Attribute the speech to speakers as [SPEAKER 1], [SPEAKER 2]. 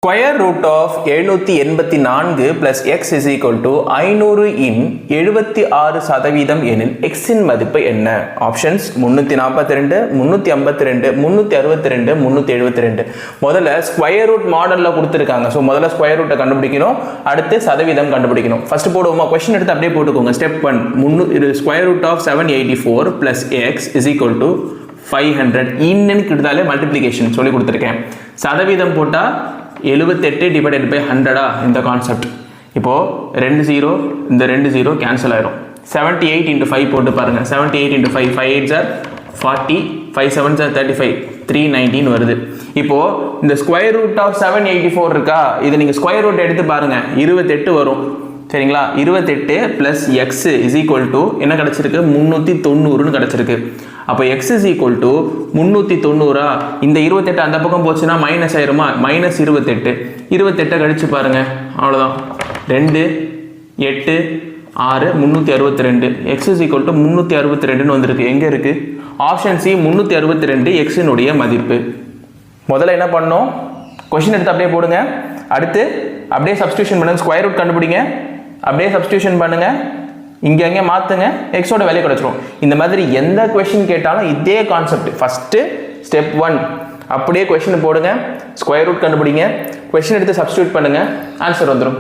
[SPEAKER 1] Square root of 784 plus x is equal to 500 in 76% எனில் x இன் மதிப்பு என்ன? Options 342, 352, 362, 372. முதல்ல ஸ்கொயர் ரூட் மாடலில் கொடுத்துருக்காங்க. ஸோ முதல்ல ஸ்கொயர் ரூட்டை கண்டுபிடிக்கணும், அடுத்து சதவீதம் கண்டுபிடிக்கணும். ஃபர்ஸ்ட் போடுவோமா? கொஸ்டின் எடுத்து அப்படியே போட்டுக்கோங்க. Step 1, square root of 784 plus x is equal to 500 இன்னுன்னு கிட்டதாலே மல்டிப்ளிகேஷன் சொல்லி கொடுத்துருக்கேன். சதவீதம் போட்டால் 78 டிவைடட் பை 100 இந்த கான்செப்ட். இப்போது 2 0 இந்த 2 0 கேன்சல் ஆயிரும். 78 into 5 போட்டு பாருங்கள். 78 into 5 5 8s are 40, 5 7s are 35, 319 வருது. இப்போது இந்த ஸ்கொயர் ரூட் ஆஃப் 784 இருக்கா, இது நீங்கள் ஸ்கொயர் ரூட் எடுத்து பாருங்கள், 28 வரும். சரிங்களா? 28 plus X is equal to என்ன கிடச்சிருக்கு? 390 கிடச்சிருக்கு. அப்போ x is equal to 390. இந்த 28 அந்த பக்கம் போச்சுன்னா மைனஸ் ஆயிருமா? மைனஸ் 28. 28 கழிச்சு பாருங்க, அவ்வளோதான். 2 8 6 362. x is equal to 362 வந்திருக்கு. எங்கே இருக்கு? ஆப்ஷன் சி 362 எக்ஸினுடைய மதிப்பு. முதல்ல என்ன பண்ணோம்? கொஸ்டின் எடுத்து அப்படியே போடுங்க. அடுத்து அப்படியே சப்ஸ்டியூஷன் பண்ணுங்க. ஸ்கொயர் ரூட் கண்டுபிடிங்க, அப்படியே சப்ஸ்டியூஷன் பண்ணுங்க, இங்கே எங்கே மாற்றுங்க, எக்ஸோட வேல்யூ கிடச்சிரும். இந்த மாதிரி எந்த கொஷின் கேட்டாலும் இதே கான்செப்ட். ஃபஸ்ட்டு ஸ்டெப் 1 அப்படியே கொஷின் போடுங்க, ஸ்கொயர் ரூட் கண்டுபிடிங்க, கொஷின் எடுத்து சப்ஸ்டியூட் பண்ணுங்கள், ஆன்சர் வந்துடும்.